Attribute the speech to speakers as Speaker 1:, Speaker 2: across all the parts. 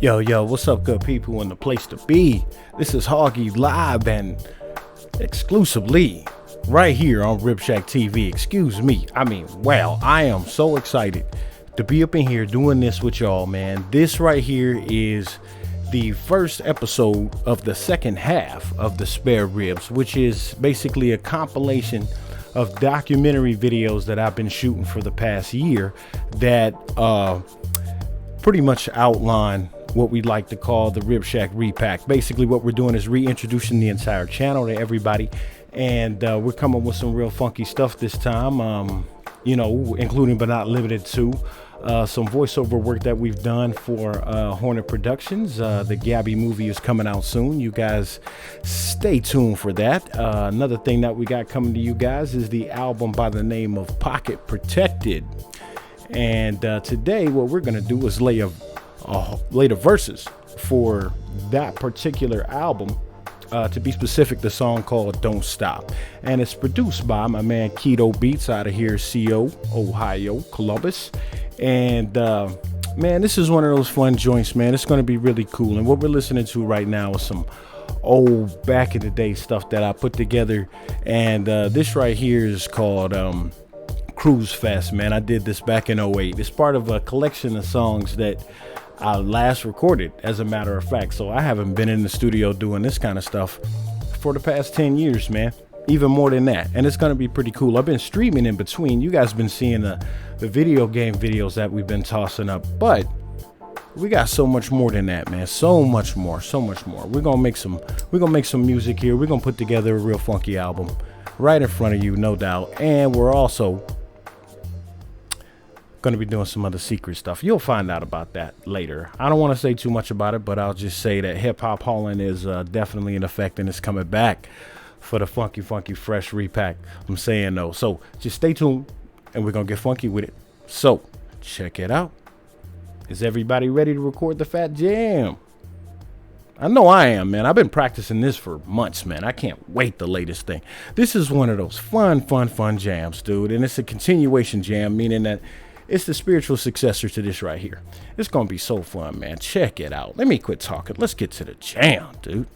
Speaker 1: Yo, what's up, good people in the place to be? This is Hoggy live and exclusively right here on Ribshack TV. Excuse me. Wow, I am so excited to be up in here doing this with y'all, man. This right here is the first episode of the second half of the Spare Ribs, which is basically a compilation of documentary videos that I've been shooting for the past year that pretty much outline what we like to call the Ribshack repack. Basically what we're doing is reintroducing the entire channel to everybody, and we're coming with some real funky stuff this time, including but not limited to some voiceover work that we've done for Hornet Productions. The Gabby movie is coming out soon. You guys stay tuned for that. Another thing that we got coming to you guys is the album by the name of Pocket Protected. And today what we're gonna do is lay the verses for that particular album. To be specific, the song called Don't Stop, and it's produced by my man Keto Beats out of here, CO, Ohio, Columbus. And man, this is one of those fun joints, man. It's going to be really cool. And what we're listening to right now is some old back in the day stuff that I put together, and this right here is called Cruise Fest, man. I did this back in '08. It's part of a collection of songs that I last recorded, as a matter of fact. So I haven't been in the studio doing this kind of stuff for the past 10 years, man. Even more than that. And it's going to be pretty cool. I've been streaming in between. You guys been seeing the video game videos that we've been tossing up. But we got so much more than that, man. So much more. We're going to make some music here. We're going to put together a real funky album right in front of you, no doubt. And we're also going to be doing some other secret stuff. You'll find out about that later. I don't want to say too much about it, but I'll just say that hip hop hauling is definitely in effect, and it's coming back for the funky fresh repack. I'm saying though. So just stay tuned, and we're going to get funky with it. So check it out. Is everybody ready to record the Fat Jam? I know I am, man. I've been practicing this for months, man. I can't wait the latest thing. This is one of those fun jams, dude. And it's a continuation jam, meaning that it's the spiritual successor to this right here. It's going to be so fun, man. Check it out. Let me quit talking. Let's get to the jam, dude.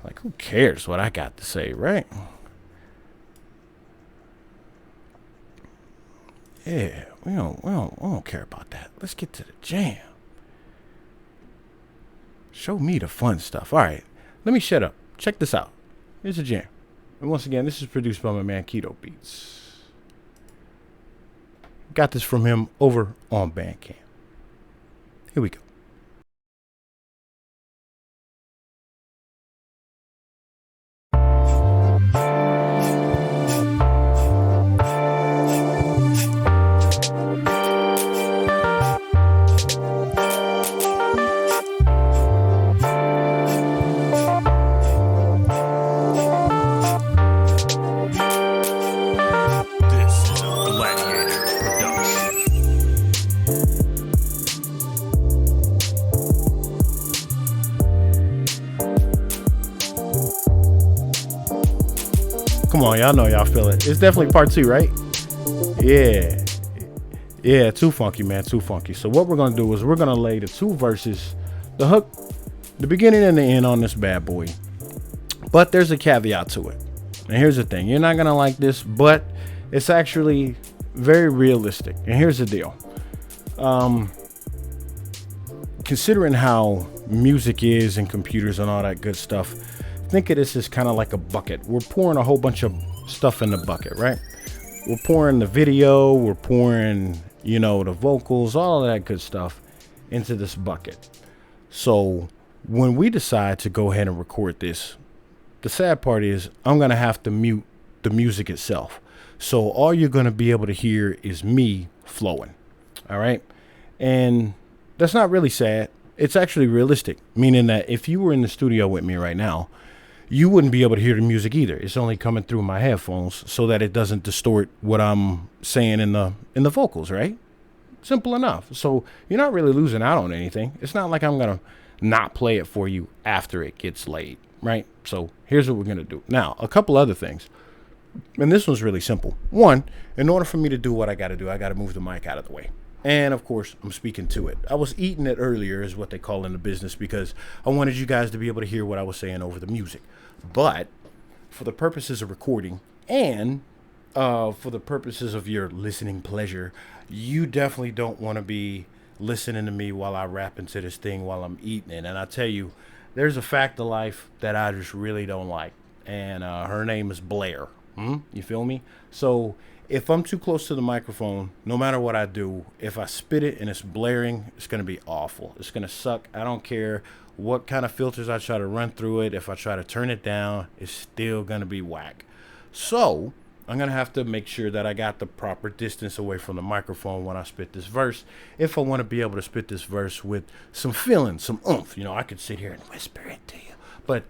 Speaker 1: Like, who cares what I got to say, right? Yeah, we don't care about that. Let's get to the jam. Show me the fun stuff. All right, let me shut up. Check this out. Here's the jam. And once again, this is produced by my man Keto Beats. Got this from him over on Bandcamp. Here we go. Come on, y'all know y'all feel it. It's definitely part 2, right? Yeah, too funky, man, too funky. So what we're gonna do is we're gonna lay the 2 verses, the hook, the beginning and the end on this bad boy. But there's a caveat to it. And here's the thing, you're not gonna like this, but it's actually very realistic. And here's the deal. Considering how music is and computers and all that good stuff, think of this as kind of like a bucket. We're pouring a whole bunch of stuff in the bucket, right? We're pouring the video, we're pouring, the vocals, all of that good stuff into this bucket. So when we decide to go ahead and record this, the sad part is I'm going to have to mute the music itself. So all you're going to be able to hear is me flowing. All right. And that's not really sad. It's actually realistic, meaning that if you were in the studio with me right now, you wouldn't be able to hear the music either. It's only coming through my headphones so that it doesn't distort what I'm saying in the vocals, right? Simple enough. So you're not really losing out on anything. It's not like I'm going to not play it for you after it gets laid, right? So here's what we're going to do. Now, a couple other things. And this one's really simple. One, in order for me to do what I got to do, I got to move the mic out of the way. And of course, I'm speaking to it. I was eating it earlier, is what they call in the business, because I wanted you guys to be able to hear what I was saying over the music. But for the purposes of recording and for the purposes of your listening pleasure, you definitely don't want to be listening to me while I rap into this thing while I'm eating it. And I tell you, there's a fact of life that I just really don't like, and her name is Blair. You feel me? So if I'm too close to the microphone, no matter what I do, if I spit it and it's blaring, it's going to be awful. It's going to suck. I don't care what kind of filters I try to run through it. If I try to turn it down, it's still going to be whack. So I'm going to have to make sure that I got the proper distance away from the microphone when I spit this verse. If I want to be able to spit this verse with some feeling, some oomph, I could sit here and whisper it to you. But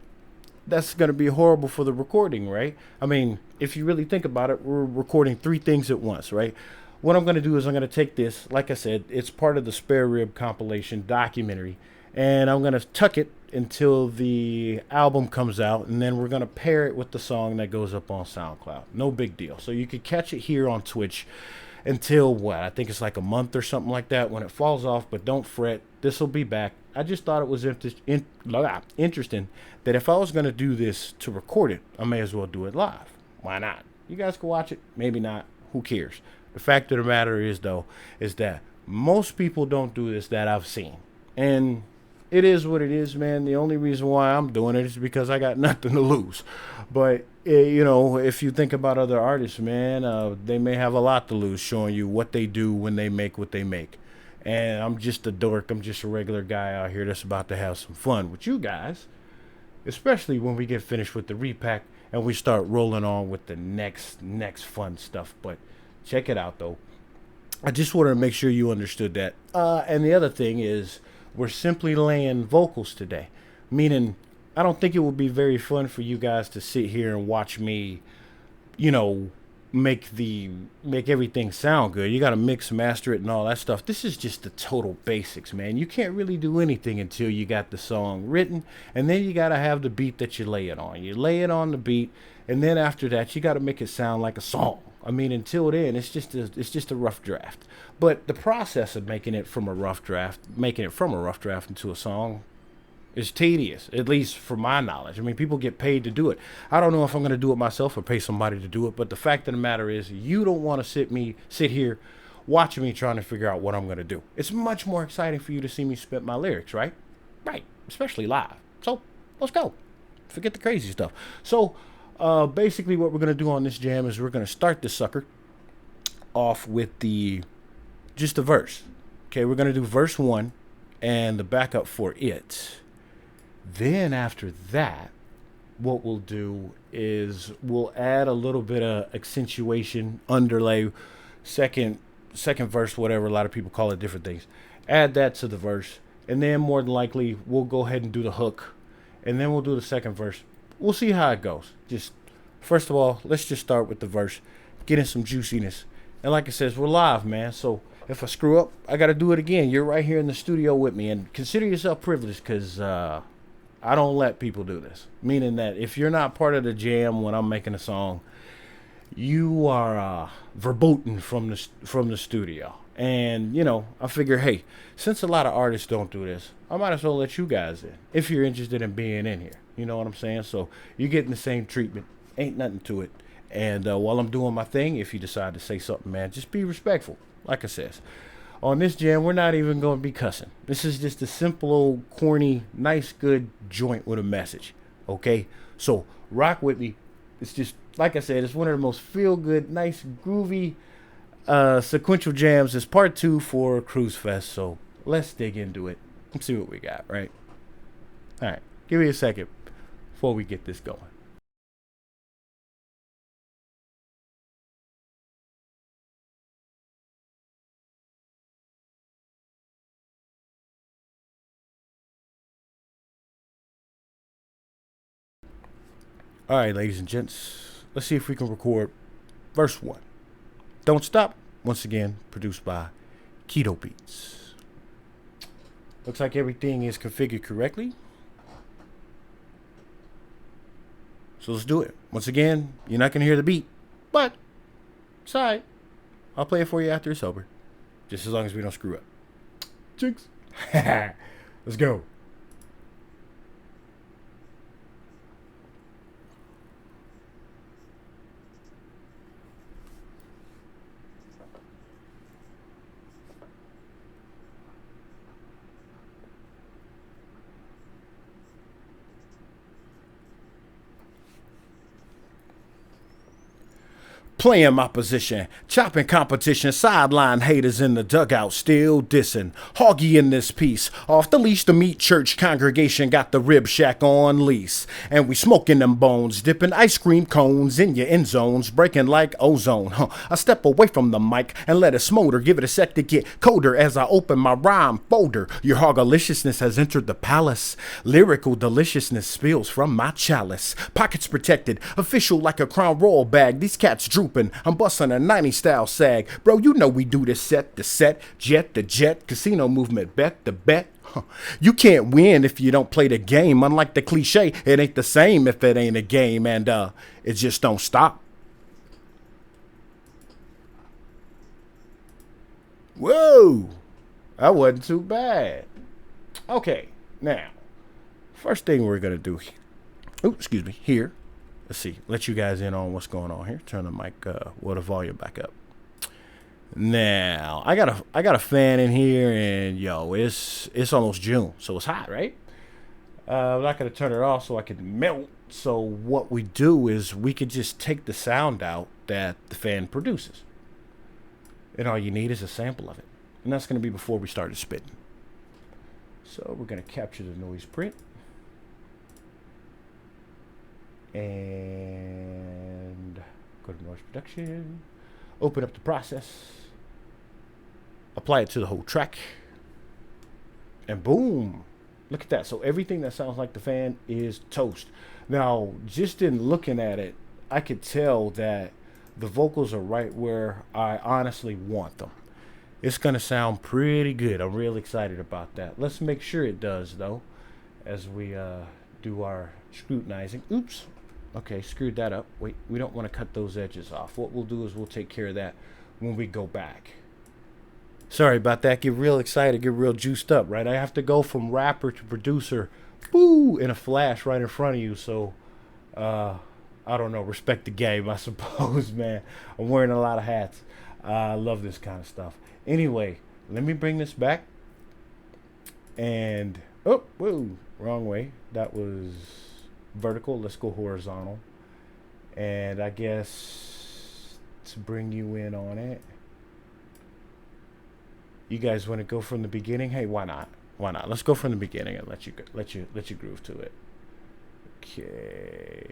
Speaker 1: that's going to be horrible for the recording, right? I mean, if you really think about it, we're recording three things at once, right? What I'm going to do is I'm going to take this, like I said, it's part of the Spare Rib compilation documentary, and I'm going to tuck it until the album comes out, and then we're going to pair it with the song that goes up on SoundCloud. No big deal. So you could catch it here on Twitch until what? I think it's like a month or something like that when it falls off, but don't fret. This will be back. I just thought it was interesting that if I was going to do this to record it, I may as well do it live. Why not? You guys can watch it. Maybe not. Who cares? The fact of the matter is, though, is that most people don't do this that I've seen. And it is what it is, man. The only reason why I'm doing it is because I got nothing to lose. But, if you think about other artists, man, they may have a lot to lose showing you what they do when they make what they make. And I'm just a dork. I'm just a regular guy out here that's about to have some fun with you guys, especially when we get finished with the repack and we start rolling on with the next fun stuff. But check it out, though. I just wanted to make sure you understood that. And the other thing is, we're simply laying vocals today, meaning I don't think it would be very fun for you guys to sit here and watch me, make everything sound good. You got to mix, master it, and all that stuff. This is just the total basics, man. You can't really do anything until you got the song written, and then you got to have the beat that you lay it on. You lay it on the beat, and then after that, you got to make it sound like a song. I mean, until then, it's just a rough draft. But the process of making it from a rough draft into a song is tedious, at least from my knowledge. I mean, people get paid to do it. I don't know if I'm going to do it myself or pay somebody to do it, but the fact of the matter is, you don't want to sit here watching me trying to figure out what I'm going to do. It's much more exciting for you to see me spit my lyrics, right? Right, especially live. So let's go. Forget the crazy stuff. So basically what we're going to do on this jam is we're going to start this sucker off with just the verse. Okay, we're going to do verse 1 and the backup for it. Then after that, what we'll do is we'll add a little bit of accentuation, underlay, second verse, whatever. A lot of people call it different things. Add that to the verse, and then more than likely we'll go ahead and do the hook, and then we'll do the second verse. We'll see how it goes. Just first of all, let's just start with the verse, getting some juiciness. And like I says, we're live, man. So if I screw up, I got to do it again. You're right here in the studio with me, and consider yourself privileged because I don't let people do this. Meaning that if you're not part of the jam when I'm making a song, you are verboten from the studio. And I figure, hey, since a lot of artists don't do this, I might as well let you guys in if you're interested in being in here. You know what I'm saying? So you're getting the same treatment. Ain't nothing to it. And while I'm doing my thing, if you decide to say something, man, just be respectful. Like I says, on this jam, we're not even going to be cussing. This is just a simple old corny, nice, good joint with a message. Okay? So rock with me. It's just, like I said, it's one of the most feel-good, nice, groovy sequential jams. It's part 2 for Cruise Fest. So let's dig into it and see what we got, right? All right. Give me a second before we get this going. All right, ladies and gents, let's see if we can record verse 1. Don't Stop, once again, produced by Keto Beats. Looks like everything is configured correctly. So let's do it. Once again, you're not going to hear the beat, but it's all right. I'll play it for you after it's over. Just as long as we don't screw up. Jinx. Let's go. Playing my position, chopping competition, sideline haters in the dugout, still dissing. Hoggy in this piece, off the leash, the meat church congregation got the Ribshack on lease. And we smoking them bones, dipping ice cream cones in your end zones, breaking like ozone. I step away from the mic and let it smolder, give it a sec to get colder as I open my rhyme folder. Your hogaliciousness has entered the palace. Lyrical deliciousness spills from my chalice. Pockets protected, official like a Crown Royal bag. These cats droop. I'm busting a 90s style sag. Bro, you know we do this set to set, jet to jet, casino movement, bet to bet. You can't win if you don't play the game. Unlike the cliche, it ain't the same if it ain't a game. And it just don't stop. Whoa, that wasn't too bad. Okay, now, first thing we're going to do here. Let's see. Let you guys in on what's going on here. Turn the mic, the volume back up. Now, I got a fan in here, and yo, it's almost June, so it's hot, right? I'm not gonna turn it off so I can melt. So what we do is we could just take the sound out that the fan produces, and all you need is a sample of it, and that's gonna be before we started spitting. So we're gonna capture the noise print. And go to noise production, open up the process, apply it to the whole track, and boom, look at that. So everything that sounds like the fan is toast. Now, just in looking at it, I could tell that the vocals are right where I honestly want them. It's gonna sound pretty good. I'm real excited about that. Let's make sure it does, though, as we do our scrutinizing. Oops. Okay, screwed that up. Wait, we don't want to cut those edges off. What we'll do is we'll take care of that when we go back. Sorry about that. Get real excited, get real juiced up, right? I have to go from rapper to producer, boo, in a flash right in front of you. So, I don't know, respect the game, I suppose, man. I'm wearing a lot of hats. I love this kind of stuff. Anyway, let me bring this back. And, oh, whoa, wrong way. That was vertical. Let's go horizontal. And I guess to bring you in on it, you guys want to go from the beginning? Hey, why not? Why not? Let's go from the beginning and let you groove to it. Okay.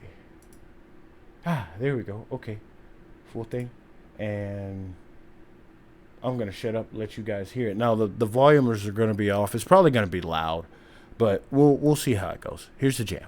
Speaker 1: There we go. Okay, full thing. And I'm gonna shut up, let you guys hear it. Now the volumers are gonna be off. It's probably gonna be loud, but we'll see how it goes. Here's the jam.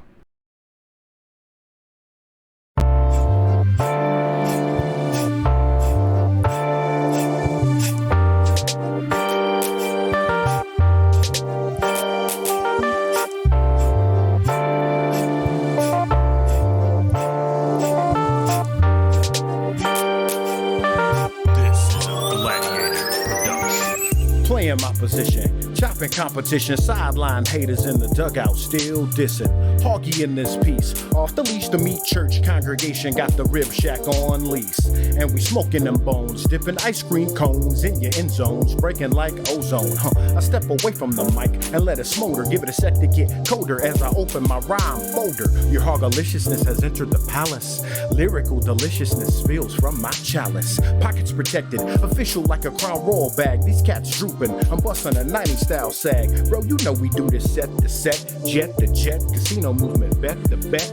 Speaker 1: Playing my position, chopping competition, sideline haters in the dugout, still dissing. Hoggy in this piece, off the leash, the meat church congregation got the Ribshack on lease. And we smoking them bones, dipping ice cream cones in your end zones, breaking like ozone. I step away from the mic and let it smolder, give it a sec to get colder as I open my rhyme folder. Your hogaliciousness has entered the palace. Lyrical deliciousness spills from my chalice. Pockets protected, official like a Crown Royal bag. These cats drooping, I'm busting a 90s style sag. Bro, you know we do this set to set, jet to jet, casino movement, bet to bet.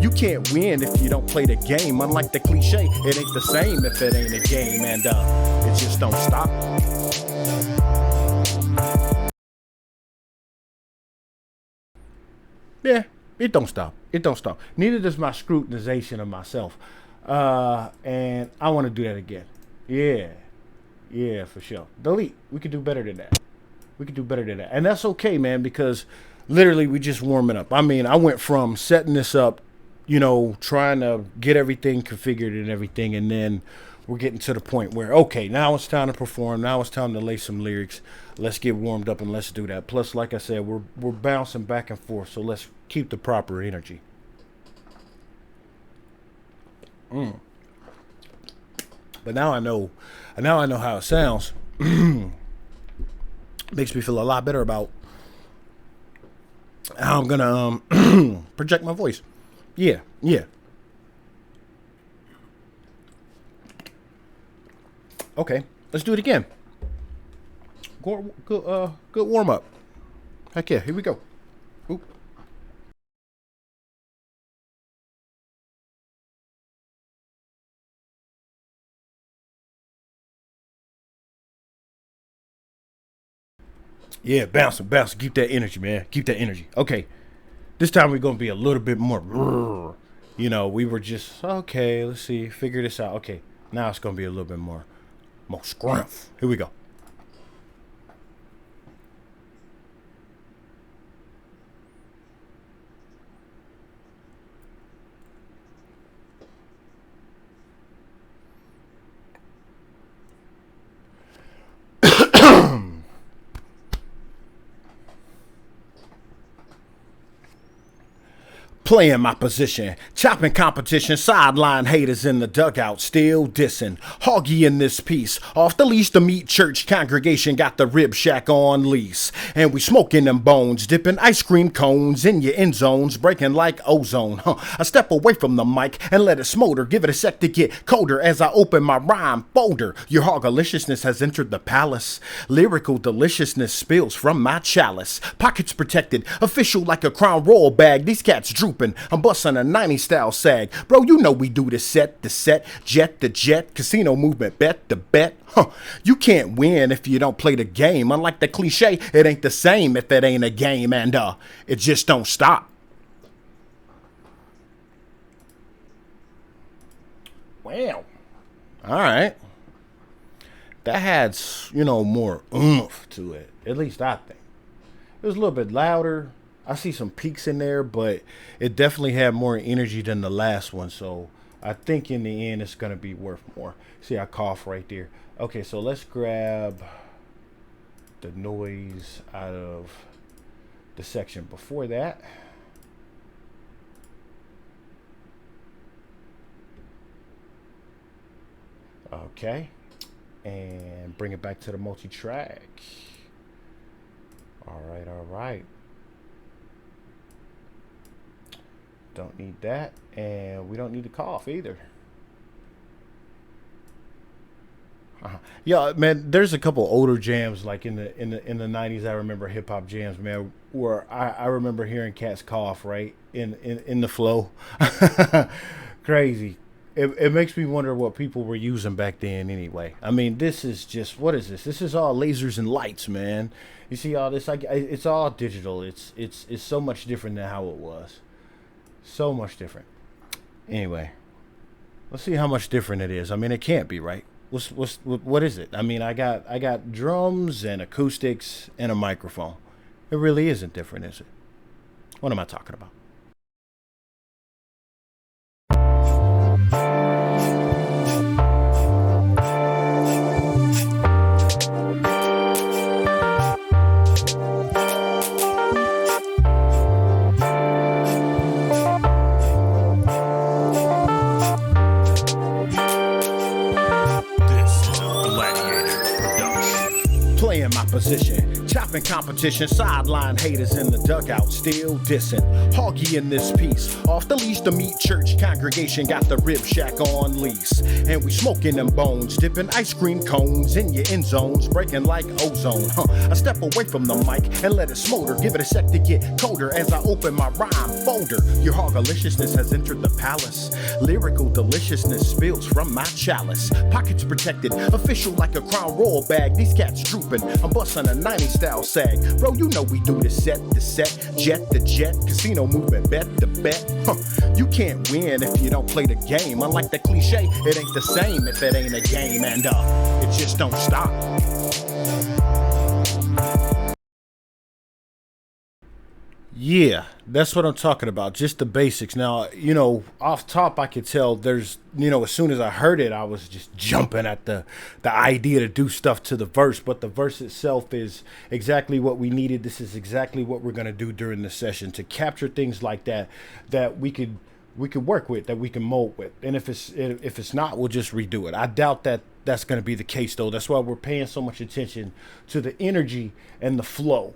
Speaker 1: You can't win if you don't play the game. Unlike the cliche, it ain't the same if it ain't a game. And it just don't stop. Yeah, it don't stop. It don't stop. Neither does my scrutinization of myself. And I want to do that again. Yeah, for sure. Delete. We could do better than that. And that's okay, man, because literally we just warming up. I mean, I went from setting this up, trying to get everything configured and everything, and then we're getting to the point where, okay, now it's time to perform. Now it's time to lay some lyrics. Let's get warmed up and let's do that. Plus, like I said, we're bouncing back and forth, so let's keep the proper energy. But now I know how it sounds. Makes me feel a lot better about how I'm gonna project my voice. Yeah. Okay, let's do it again. Good warm up. Heck yeah, here we go. Oop. Yeah, bounce, keep that energy, man. Keep that energy. Okay, this time we're gonna be a little bit more. You know, we were just okay. Let's see, figure this out. Okay, now it's gonna be a little bit more scrumph. Here we go. Playing my position, chopping competition, sideline haters in the dugout, still dissing. Hoggy in this piece, off the leash, the meat church congregation got the Ribshack on lease. And we smoking them bones, dipping ice cream cones in your end zones, breaking like ozone. I step away from the mic and let it smolder, give it a sec to get colder as I open my rhyme folder. Your hogaliciousness has entered the palace. Lyrical deliciousness spills from my chalice. Pockets protected, official like a Crown Royal bag. These cats drooping. I'm busting a 90 style sag. Bro, you know we do the set, jet to jet, casino movement, bet to bet. You can't win if you don't play the game. Unlike the cliche, it ain't the same if it ain't a game, and it just don't stop. Well, all right. That had, more oomph to it. At least I think. It was a little bit louder. I see some peaks in there, but it definitely had more energy than the last one. So I think in the end, it's going to be worth more. See, I cough right there. Okay, so let's grab the noise out of the section before that. Okay, and bring it back to the multi-track. All right. Don't need that, and we don't need to cough either. Yeah, man. There's a couple older jams like in the 90s. I remember hip hop jams, man, where I remember hearing cats cough right in the flow. Crazy. It makes me wonder what people were using back then anyway. I mean, this is just, what is this? This is all lasers and lights, man. You see all this? It's all digital. It's so much different than how it was. So much different. Anyway, let's see how much different it is. I mean, it can't be, right? What is it? I mean, I got drums and acoustics and a microphone. It really isn't different, is it? What am I talking about? Playing my position, chopping competition, sideline haters in the dugout, still dissing. Hoggy in this piece, off the leash, the meat church congregation got the Ribshack on lease. And we smoking them bones, dipping ice cream cones in your end zones, breaking like ozone. I step away from the mic and let it smolder, give it a sec to get colder as I open my rhyme folder. Your hogaliciousness has entered the palace. Lyrical deliciousness spills from my chalice. Pockets protected, official like a Crown Royal bag. These cats drooping. I'm busting a 90 style sag. Bro, you know we do the set, jet to jet, casino movement, bet to bet. You can't win if you don't play the game. Unlike the cliche, it ain't the same if it ain't a game, and it just don't stop. Yeah, that's what I'm talking about. Just the basics. Now, off top, I could tell there's, as soon as I heard it, I was just jumping at the idea to do stuff to the verse. But the verse itself is exactly what we needed. This is exactly what we're gonna do during the session to capture things like that that we could work with, that we can mold with. And if it's not, we'll just redo it. I doubt that that's gonna be the case though. That's why we're paying so much attention to the energy and the flow.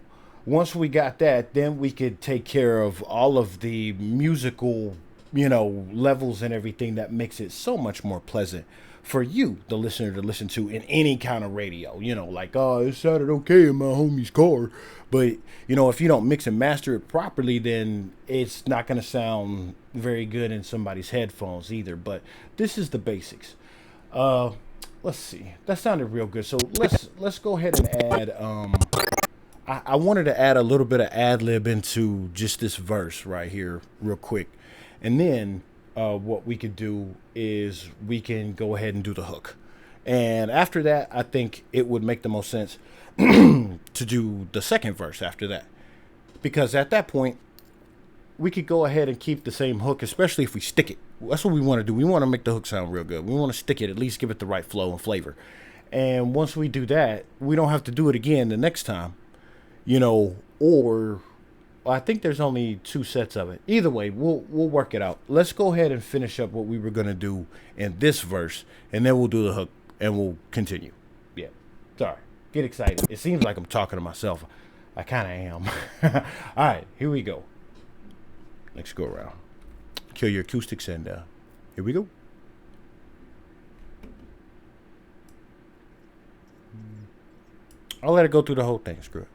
Speaker 1: Once we got that, then we could take care of all of the musical, levels and everything that makes it so much more pleasant for you, the listener, to listen to in any kind of radio. Like, oh, it sounded okay in my homie's car. But, if you don't mix and master it properly, then it's not going to sound very good in somebody's headphones either. But this is the basics. Let's see. That sounded real good. So let's go ahead and add I wanted to add a little bit of ad lib into just this verse right here, real quick. And then what we could do is we can go ahead and do the hook. And after that, I think it would make the most sense to do the second verse after that. Because at that point, we could go ahead and keep the same hook, especially if we stick it. That's what we want to do. We want to make the hook sound real good. We want to stick it, at least give it the right flow and flavor. And once we do that, we don't have to do it again the next time. Or I think there's only 2 sets of it. Either way, we'll work it out. Let's go ahead and finish up what we were gonna do in this verse, and then we'll do the hook and we'll continue. Yeah, sorry, get excited. It seems like I'm talking to myself. I kind of am. All right, here we go. Let's go around. Kill your acoustics and here we go. I'll let it go through the whole thing. Screw it.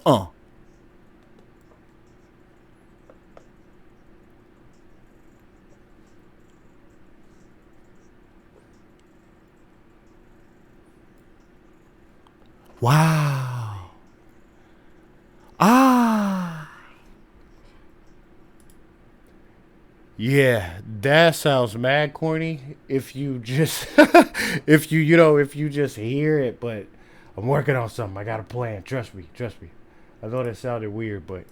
Speaker 1: Uh. Wow. Ah. Yeah, that sounds mad corny if you just if you just hear it, but I'm working on something. I got a plan. Trust me, trust me. I know that sounded weird, but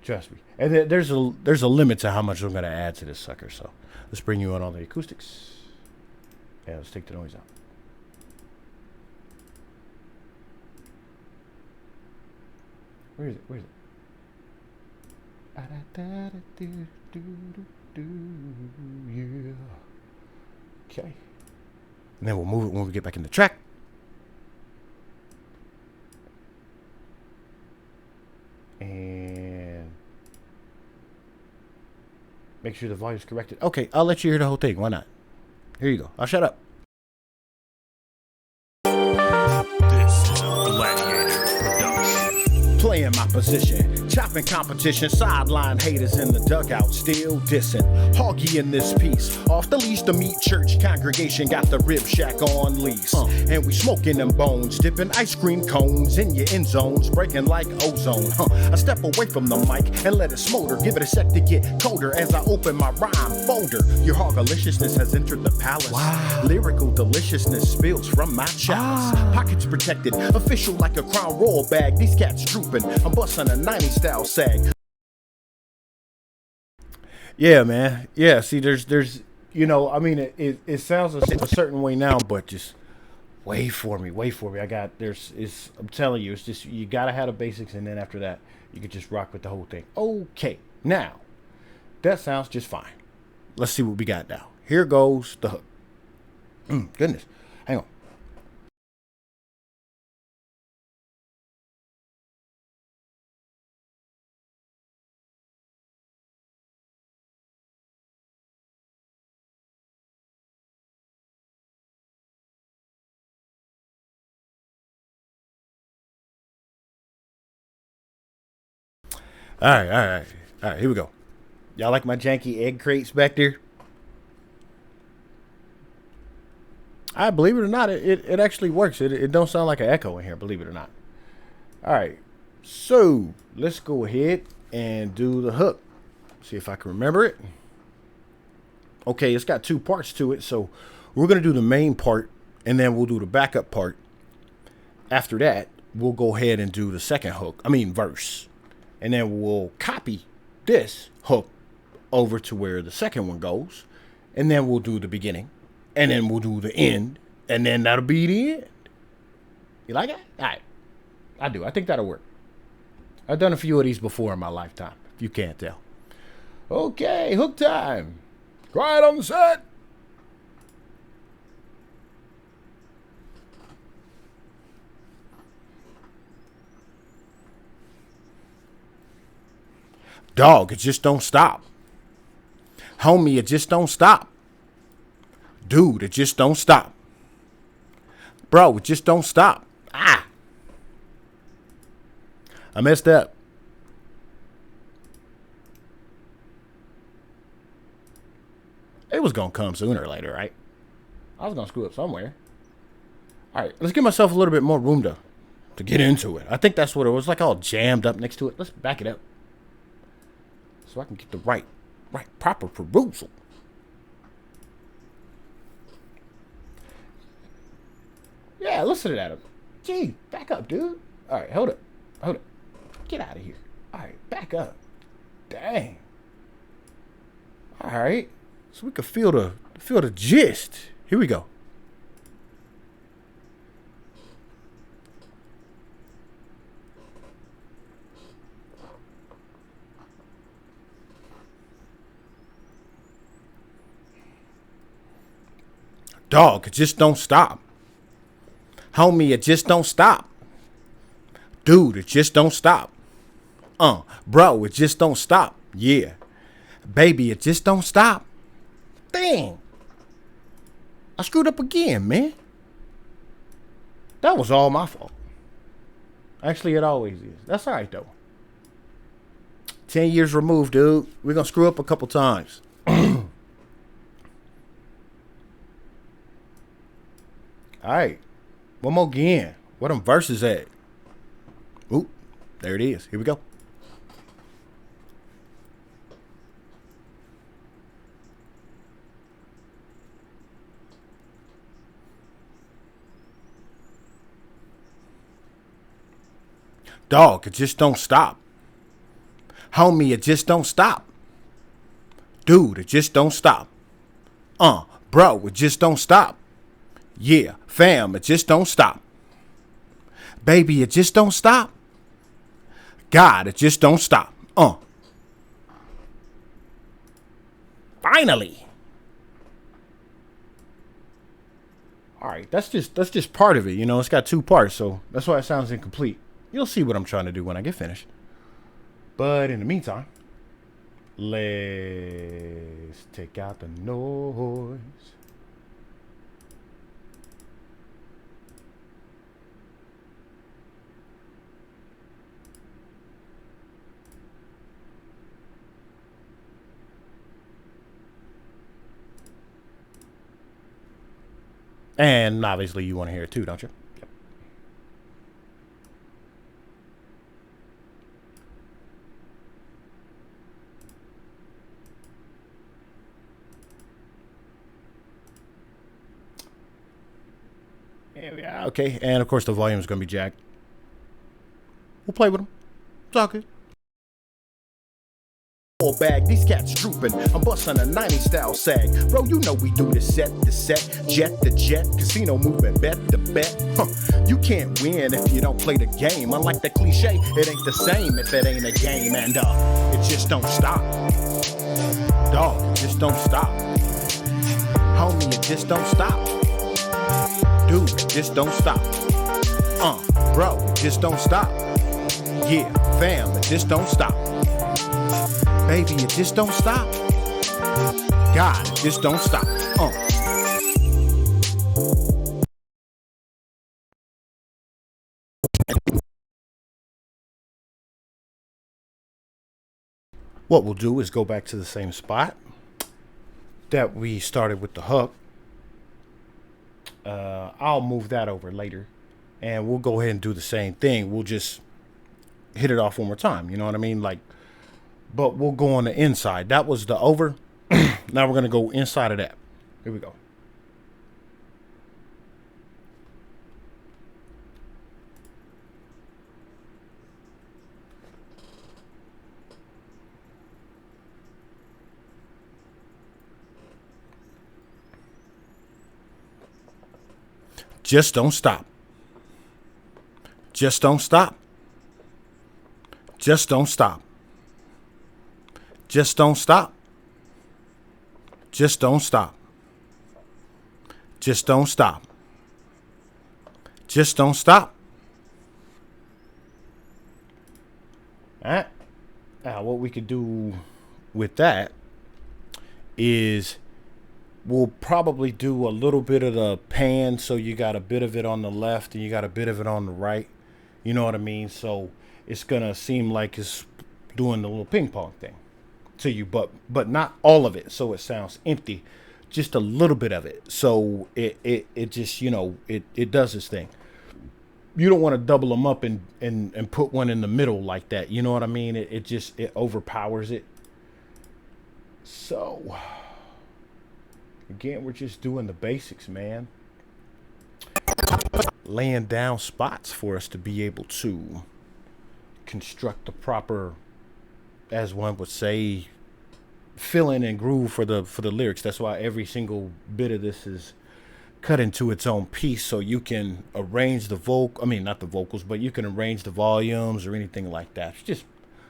Speaker 1: trust me. And there's a limit to how much I'm gonna add to this sucker. So let's bring you on all the acoustics. Yeah, let's take the noise out. Where is it? Where is it? Yeah. Okay. And then we'll move it when we get back in the track. And make sure the volume's corrected. Okay, I'll let you hear the whole thing. Why not? Here you go. I'll shut up.
Speaker 2: This is a Gladiator production.
Speaker 1: Playing my position, chopping competition, sideline haters in the dugout, still dissing. Hoggy in this piece, off the leash, the meat church congregation got the Ribshack on lease. And we smoking them bones, dipping ice cream cones in your end zones, breaking like ozone. I step away from the mic and let it smolder, give it a sec to get colder as I open my rhyme folder. Your hogaliciousness has entered the palace. Wow. Lyrical deliciousness spills from my chalice. Pockets protected, official like a Crown Royal bag. These cats drooping, I'm busting a 90 style sag. Yeah, man. Yeah, see, there's I mean, it sounds a certain way now, but just wait for me. I'm telling you, it's just, you gotta have the basics, and then after that, you can just rock with the whole thing. Okay, now, that sounds just fine. Let's see what we got now. Here goes the hook. Goodness, hang on. All right, here we go. Y'all like my janky egg crates back there? I believe it or not, it actually works. It don't sound like an echo in here, believe it or not. All right, so let's go ahead and do the hook. See if I can remember it. Okay, it's got two parts to it, so we're going to do the main part, and then we'll do the backup part. After that, we'll go ahead and do the second verse. And then we'll copy this hook over to where the second one goes. And then we'll do the beginning. And then we'll do the end. And then that'll be the end. You like it? All right. I do. I think that'll work. I've done a few of these before in my lifetime, if you can't tell. Okay, hook time. Quiet on the set. Dog, it just don't stop. Homie, it just don't stop. Dude, it just don't stop. Bro, it just don't stop. I messed up. It was going to come sooner or later, right? I was going to screw up somewhere. All right, let's give myself a little bit more room to get into it. I think that's what it was, like all jammed up next to it. Let's back it up so I can get the right proper perusal. Yeah, listen to that. Gee, back up, dude. All right, hold up. Get out of here. All right, back up. Dang. All right, so we can feel the gist. Here we go. Dog, it just don't stop. Homie, it just don't stop. Dude, it just don't stop. Bro, it just don't stop. Yeah. Baby, it just don't stop. Dang. I screwed up again, man. That was all my fault. Actually, it always is. That's all right, though. 10 years removed, dude. We're going to screw up a couple times. All right. One more again. Where them verses at? Oop. There it is. Here we go. Dog, it just don't stop. Homie, it just don't stop. Dude, it just don't stop. Bro, it just don't stop. Yeah, fam, it just don't stop. Baby, it just don't stop. God, it just don't stop. Finally. All right, that's just part of it, you know. It's got two parts, so that's why it sounds incomplete. You'll see what I'm trying to do when I get finished. But in the meantime, let's take out the noise. And obviously you want to hear it too, don't you? Yep. Yeah, okay. And of course the volume is going to be jacked. We'll play with them. It's all good. Bag, these cats drooping. I'm busting a 90 style sag. Bro, you know we do this set to set, jet to jet, casino movement, bet to bet. You can't win if you don't play the game. Unlike the cliche, it ain't the same if it ain't a game. And it just don't stop. Dog, it just don't stop. Homie, it just don't stop. Dude, it just don't stop. Bro, it just don't stop. Yeah, fam, it just don't stop. Baby, it just don't stop. God, it just don't stop. What we'll do is go back to the same spot that we started with the hook. I'll move that over later, and we'll go ahead and do the same thing. We'll just hit it off one more time. You know what I mean? Like, but we'll go on the inside. That was the over. Now we're going to go inside of that. Here we go. Just don't stop. Just don't stop. Just don't stop. Just don't stop. Just don't stop. Just don't stop. Just don't stop. All right. Now, what we could do with that is we'll probably do a little bit of the pan, so you got a bit of it on the left and you got a bit of it on the right. You know what I mean? So it's gonna seem like it's doing the little ping pong thing to you, but not all of it, so it sounds empty. Just a little bit of it, so it just, you know, it does its thing. You don't want to double them up and put one in the middle like that. You know what I mean? It just overpowers it. So again, we're just doing the basics, man. Laying down spots for us to be able to construct the proper, as one would say, fill in and groove for the lyrics. That's why every single bit of this is cut into its own piece, so you can arrange not the vocals, but you can arrange the volumes or anything like that. It's just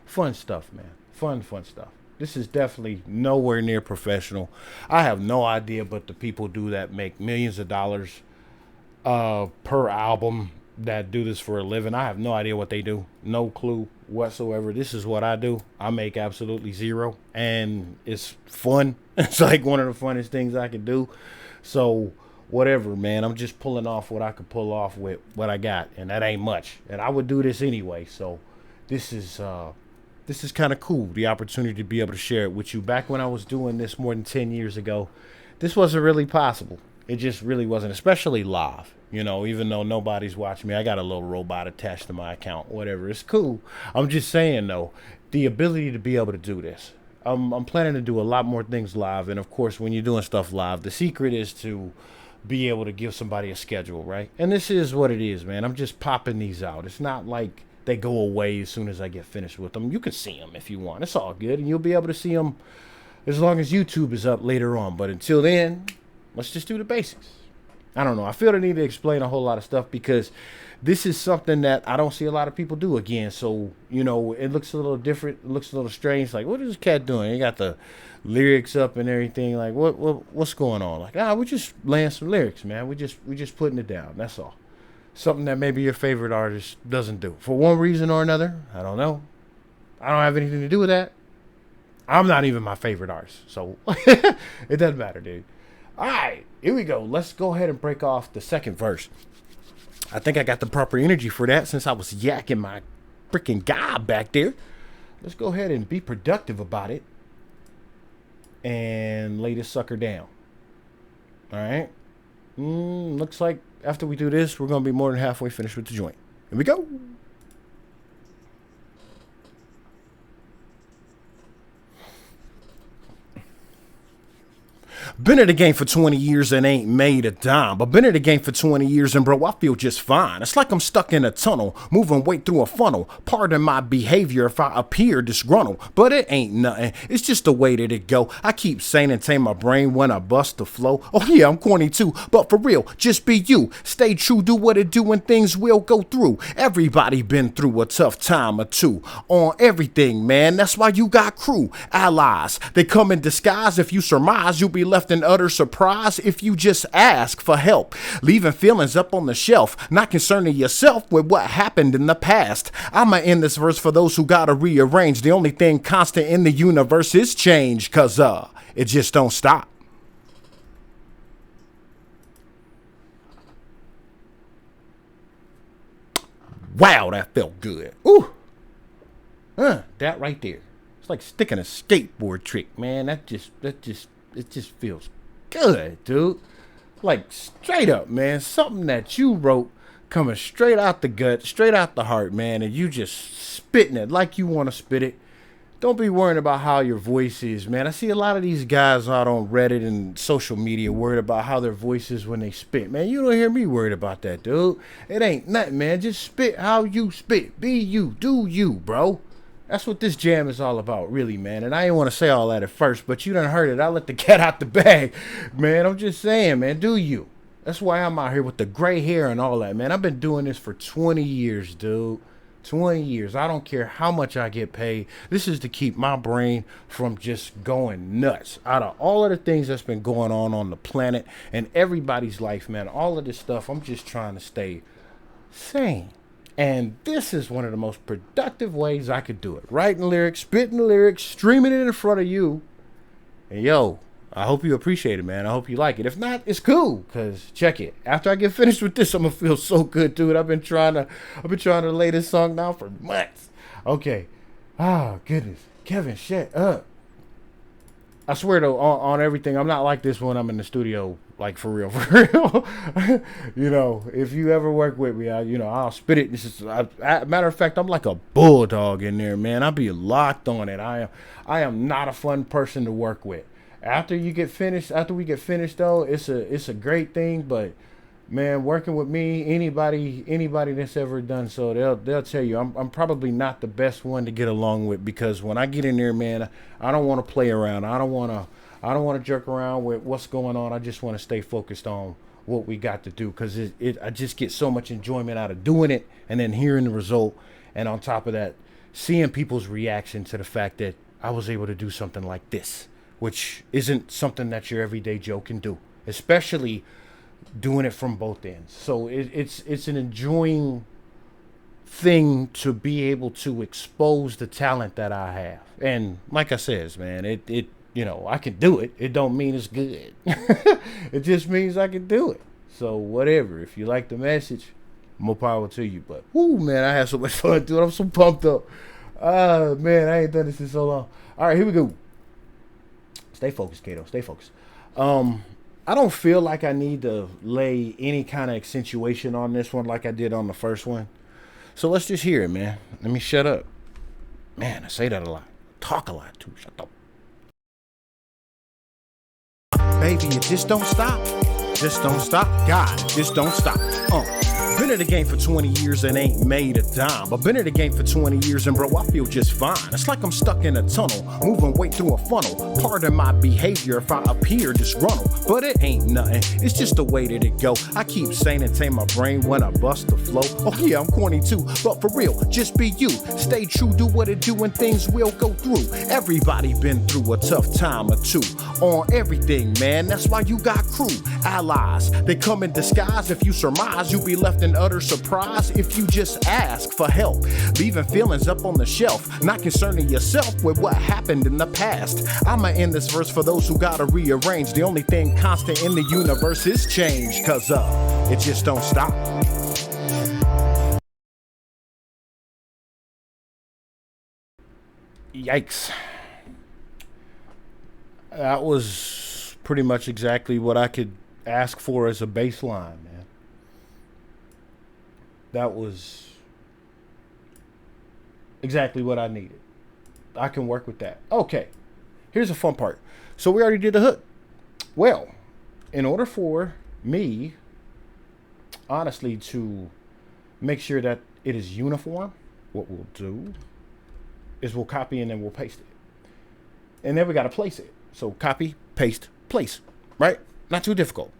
Speaker 1: fun stuff, man. Fun stuff. This is definitely nowhere near professional. I have no idea, but the people do that make millions of dollars per album that do this for a living. I have no idea what they do. No clue whatsoever. This is what I do. I make absolutely zero, and it's fun. It's like one of the funnest things I can do. So whatever, man. I'm just pulling off what I could pull off with what I got, and that ain't much. And I would do this anyway. So this is kind of cool, the opportunity to be able to share it with you. Back when I was doing this more than 10 years ago, this wasn't really possible. It just really wasn't, especially live. You know, even though nobody's watching me, I got a little robot attached to my account, whatever. It's cool. I'm just saying, though, the ability to be able to do this. I'm planning to do a lot more things live. And, of course, when you're doing stuff live, the secret is to be able to give somebody a schedule, right? And this is what it is, man. I'm just popping these out. It's not like they go away as soon as I get finished with them. You can see them if you want. It's all good. And you'll be able to see them as long as YouTube is up later on. But until then, let's just do the basics. I don't know. I feel the need to explain a whole lot of stuff because this is something that I don't see a lot of people do again. So, you know, it looks a little different. It looks a little strange. Like, what is this cat doing? He got the lyrics up and everything. Like, what's going on? Like, we're just laying some lyrics, man. We just putting it down. That's all. Something that maybe your favorite artist doesn't do. For one reason or another, I don't know. I don't have anything to do with that. I'm not even my favorite artist. So, it doesn't matter, dude. All right, here we go. Let's go ahead and break off the second verse. I think I got the proper energy for that since I was yakking my freaking gob back there. Let's go ahead and be productive about it and lay this sucker down. All right. Looks like after we do this, we're going to be more than halfway finished with the joint. Here we go. Been in the game for 20 years and ain't made a dime. But been in the game for 20 years and bro, I feel just fine. It's like I'm stuck in a tunnel, moving weight through a funnel. Pardon my behavior if I appear disgruntled, but it ain't nothing. It's just the way that it go. I keep saying and tame my brain when I bust the flow. Oh yeah, I'm corny too, but for real, just be you. Stay true, do what it do and things will go through. Everybody been through a tough time or two. On everything, man, that's why you got crew. Allies, they come in disguise. If you surmise, you'll be left in utter surprise if you just ask for help, leaving feelings up on the shelf, not concerning yourself with what happened in the past. I'ma end this verse for those who gotta rearrange. The only thing constant in the universe is change, cause it just don't stop. Wow, that felt good. Ooh, that right there. It's like sticking a skateboard trick, man. It just feels good, dude. Like straight up, man. Something that you wrote coming straight out the gut, straight out the heart, man. And you just spitting it like you want to spit it. don't be worrying about how your voice is, man. I see a lot of these guys out on Reddit and social media worried about how their voice is when they spit. Man, you don't hear me worried about that, dude. It ain't nothing, man. Just spit how you spit. Be you. Do you, bro. That's what this jam is all about, really, man. And I didn't want to say all that at first, but you done heard it. I let the cat out the bag, man. I'm just saying, man, do you. That's why I'm out here with the gray hair and all that, man. I've been doing this for 20 years, dude. 20 years. I don't care how much I get paid. This is to keep my brain from just going nuts. Out of all of the things that's been going on the planet and everybody's life, man, all of this stuff, I'm just trying to stay sane. And this is one of the most productive ways I could do it. Writing lyrics, spitting the lyrics, streaming it in front of you. And yo, I hope you appreciate it, man. I hope you like it. If not, it's cool, because check it. After I get finished with this, I'm gonna feel so good, dude. I've been trying to lay this song down for months. Okay. Oh, goodness. Kevin, shut up. I swear though, on everything, I'm not like this when I'm in the studio, like for real, for real. You know, if you ever work with me, I'll spit it. This is, matter of fact, I'm like a bulldog in there, man. I'll be locked on it. I am not a fun person to work with. After we get finished though, it's a great thing. But man, working with me, anybody that's ever done so, they'll tell you I'm probably not the best one to get along with, because when I get in there, man, I don't want to play around. I don't want to jerk around with what's going on. I just want to stay focused on what we got to do, because I just get so much enjoyment out of doing it and then hearing the result, and on top of that, seeing people's reaction to the fact that I was able to do something like this, which isn't something that your everyday Joe can do, especially doing it from both ends. So it's an enjoying thing to be able to expose the talent that I have. And like I says, man, it I can do it. It don't mean it's good. It just means I can do it. So whatever. If you like the message, more power to you. But whoo, man, I had so much fun, dude. I'm so pumped up. Man, I ain't done this in so long. All right, here we go. Stay focused, Kato. Stay focused. I don't feel like I need to lay any kind of accentuation on this one like I did on the first one. So let's just hear it, man. Let me shut up. Man, I say that a lot. Talk a lot, too. Shut up. Baby, it just don't stop. Just don't stop. God, just don't stop. Been in the game for 20 years and ain't made a dime. I've been in the game for 20 years and bro, I feel just fine. It's like I'm stuck in a tunnel, moving weight through a funnel. Pardon my behavior if I appear disgruntled, but it ain't nothing. It's just the way that it go. I keep saying and tame my brain when I bust the flow. Oh yeah, I'm corny too, but for real, just be you. Stay true, do what it do and things will go through. Everybody been through a tough time or two. On everything, man, that's why you got crew. Allies, they come in disguise. If you surmise, you'll be left in utter surprise if you just ask for help, leaving feelings up on the shelf, not concerning yourself with what happened in the past. I'ma end this verse for those who gotta rearrange. The only thing constant in the universe is change, cause it just don't stop. Yikes. That was pretty much exactly what I could ask for as a baseline, man. That was exactly what I needed. I can work with that. Okay, here's the fun part. So we already did the hook. Well, in order for me, honestly, to make sure that it is uniform, what we'll do is we'll copy and then we'll paste it. And then we got to place it. So copy, paste, place, right? Not too difficult.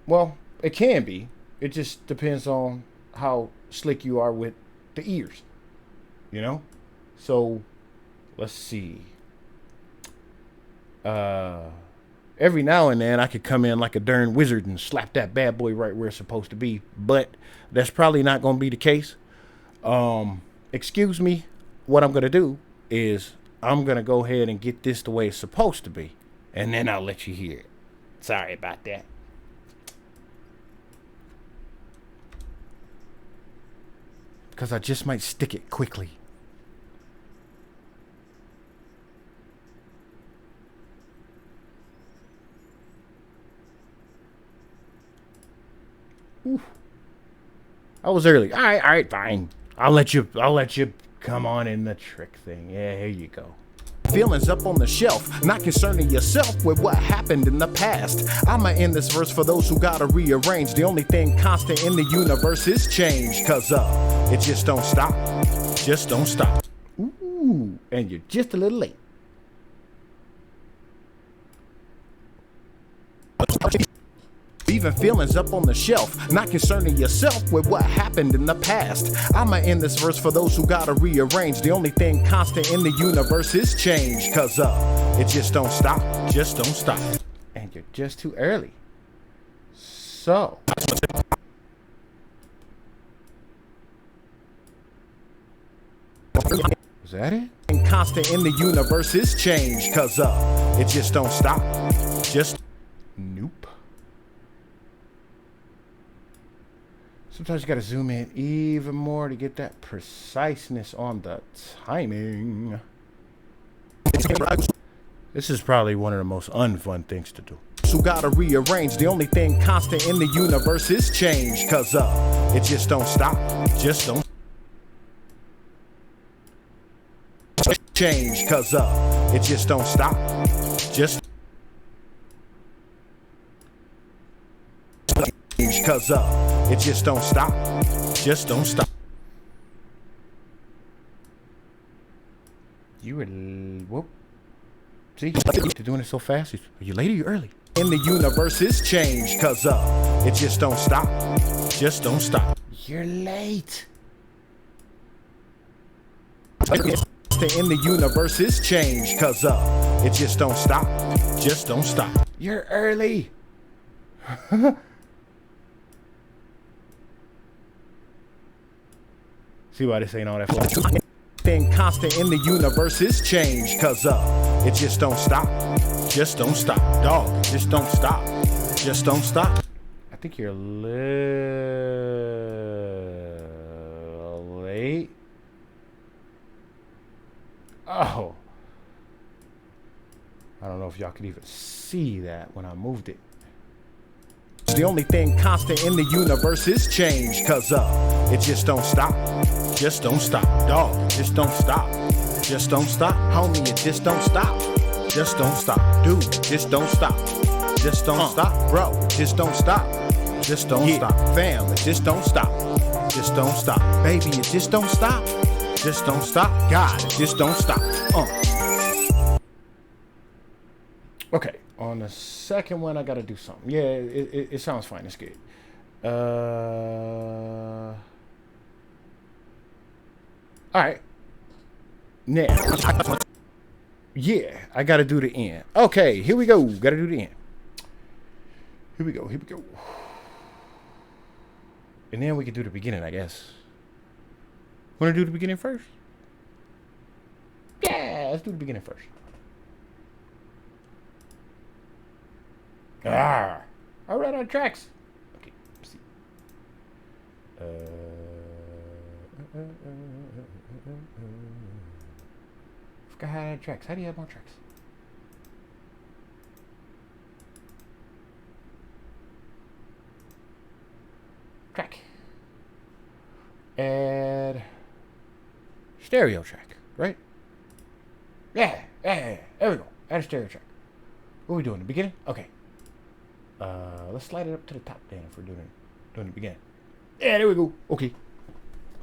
Speaker 1: Well, it can be. It just depends on how slick you are with the ears, so let's see. Every now and then I could come in like a darn wizard and slap that bad boy right where it's supposed to be, but that's probably not going to be the case. Excuse me. What I'm going to do is I'm going to go ahead and get this the way it's supposed to be, and then I'll let you hear it. Sorry about that. Because I just might stick it quickly. Ooh. I was early. All right, fine. I'll let you come on in the trick thing. Yeah, here you go. Feelings up on the shelf, not concerning yourself with what happened in the past. I'ma end this verse for those who gotta rearrange. The only thing constant in the universe is change. Cause it just don't stop, just don't stop. Ooh, and you're just a little late. Leaving feelings up on the shelf, not concerning yourself with what happened in the past. I'ma end this verse for those who gotta rearrange. The only thing constant in the universe is change. Cause it just don't stop, just don't stop. And you're just too early. So is that it? And constant in the universe is change. Cause it just don't stop, just nope. Sometimes you gotta zoom in even more to get that preciseness on the timing. This is probably one of the most unfun things to do. So gotta rearrange. The only thing constant in the universe is change. Cause it just don't stop, just don't change. Cause it just don't stop, just cause it just don't stop, just don't stop. You were whoop. See, you're doing it so fast. Are you late or you early? In the universe is change. Cause it just don't stop, just don't stop. You're late. In the universe is change. Cause it just don't stop, just don't stop. You're early. See why this ain't all that fun? Thing constant in the universe is change. Cause it just don't stop, just don't stop. Dog, just don't stop, just don't stop. I think you're a little late. Oh, I don't know if y'all could even see that when I moved it. The only thing constant in the universe is change. Cause it just don't stop, just don't stop. Dog, just don't stop, just don't stop. Homie, it just don't stop, just don't stop. Dude, just don't stop, just don't stop. Bro, just don't stop, just don't stop. Fam, it just don't stop, just don't stop. Baby, it just don't stop, just don't stop. God, it just don't stop. Okay. On the second one, I gotta do something. Yeah, it sounds fine. It's good. All right. Now, yeah, I gotta do the end. Okay, here we go. Gotta do the end. Here we go. Here we go. And then we can do the beginning, I guess. Wanna do the beginning first? Yeah, let's do the beginning first. All right, on tracks. Okay, let's see. Forgot how to add tracks. How do you add more tracks? Track. Add stereo track, right? Yeah, there we go. Add a stereo track. What are we doing? The beginning? Okay. Let's slide it up to the top then if we're doing the beginning. Yeah, there we go. Okay.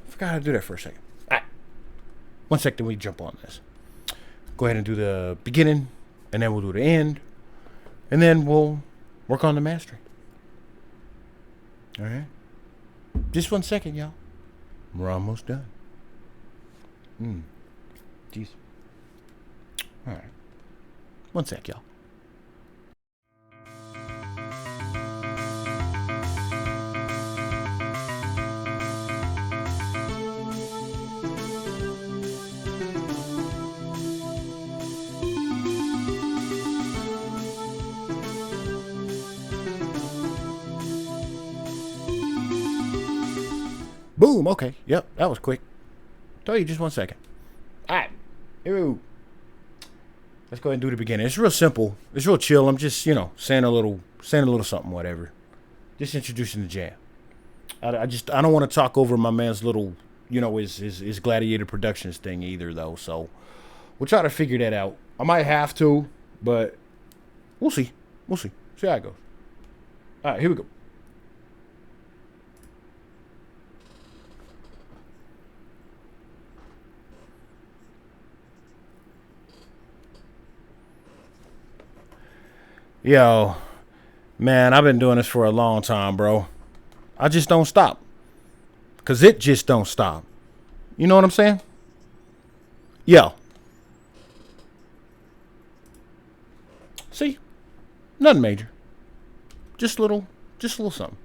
Speaker 1: Forgot how to do that for a second. All right. 1 second, we jump on this. Go ahead and do the beginning, and then we'll do the end, and then we'll work on the mastering. All right. Just 1 second, y'all. We're almost done. Jeez. All right. 1 sec, y'all. Boom. Okay. Yep. That was quick. Tell you just 1 second. All right. Here we go. Let's go ahead and do the beginning. It's real simple. It's real chill. I'm just, saying a little something, whatever. Just introducing the jam. I don't want to talk over my man's little, his Gladiator Productions thing either, though. So we'll try to figure that out. I might have to, but we'll see. We'll see. See how it goes. All right, here we go. Yo, man, I've been doing this for a long time, bro. I just don't stop. Because it just don't stop. You know what I'm saying? Yo. See? Nothing major. Just a little something.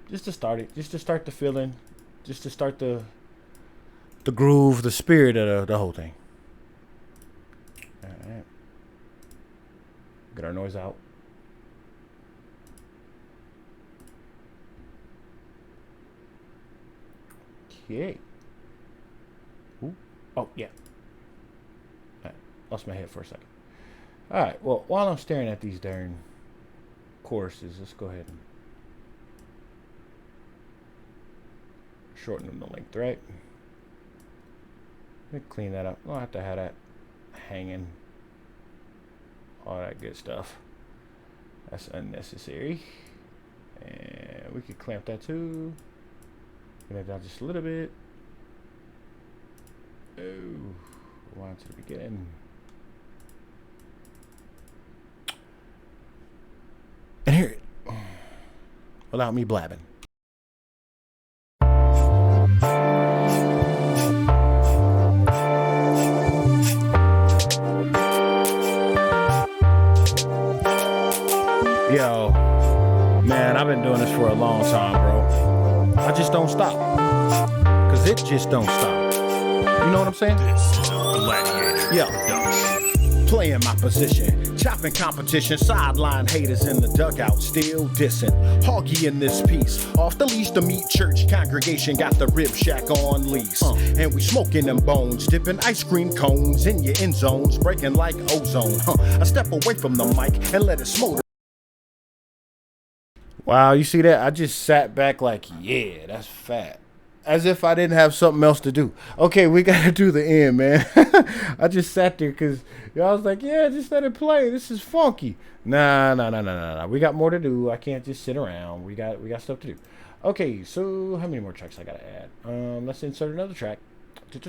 Speaker 1: Just to start it. Just to start the feeling. Just to start the groove, the spirit of the whole thing. All right. Get our noise out. Okay. Ooh. Oh, yeah. All right. Lost my head for a second. All right. Well, while I'm staring at these darn choruses, let's go ahead and shorten them the length, right? Let me clean that up. I don't have to have that hanging. All that good stuff. That's unnecessary. And we could clamp that too. Bring it down just a little bit. Oh, rewind to the beginning. And hear it without me blabbing. Yo, man, I've been doing this for a long time, bro. I just don't stop. Cause it just don't stop. You know what I'm saying?
Speaker 2: This is Gladiator
Speaker 1: Yo.
Speaker 2: Production.
Speaker 1: Playing my position, chopping competition, sideline haters in the dugout, still dissing. Hoggy in this piece, off the leash to meet church congregation, got the Ribshack on lease. And we smoking them bones, dipping ice cream cones in your end zones, breaking like ozone. I step away from the mic and let it smolder. Wow, you see that? I just sat back like, yeah, that's fat. As if I didn't have something else to do. Okay, we got to do the end, man. I just sat there because y'all was like, yeah, just let it play. This is funky. Nah. We got more to do. I can't just sit around. We got stuff to do. Okay, so how many more tracks I got to add? Let's insert another track. And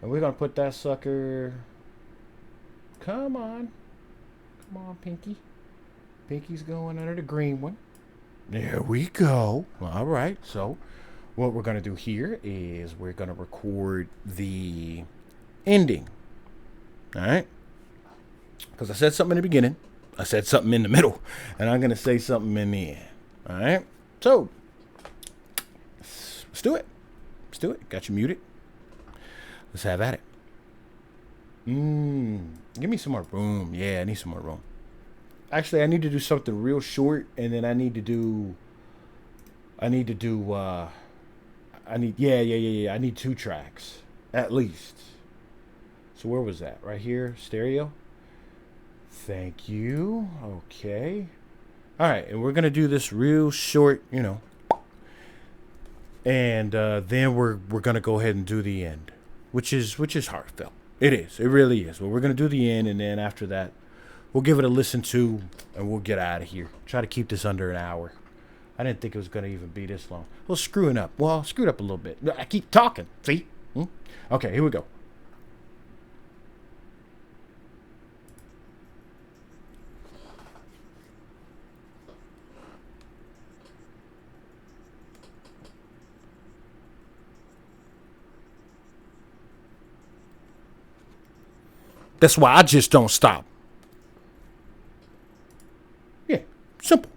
Speaker 1: we're going to put that sucker. Come on, Pinky. Pinky's going under the green one. There we go. All right. So what we're going to do here is we're going to record the ending. All right. Because I said something in the beginning. I said something in the middle. And I'm going to say something in the end. All right. So let's do it. Let's do it. Got you muted. Let's have at it. Give me some more room. Yeah, I need some more room. Actually, I need to do something real short, and then I need 2 tracks at least. So where was that? Right here, stereo. Thank you. Okay. All right, and we're gonna do this real short, and then we're gonna go ahead and do the end, which is heartfelt. It is. It really is. But we're gonna do the end, and then after that, we'll give it a listen to, and we'll get out of here. Try to keep this under an hour. I didn't think it was gonna even be this long. Well, screwing up. Well, screwed up a little bit. I keep talking. See? Okay, here we go. That's why I just don't stop. Yeah, simple.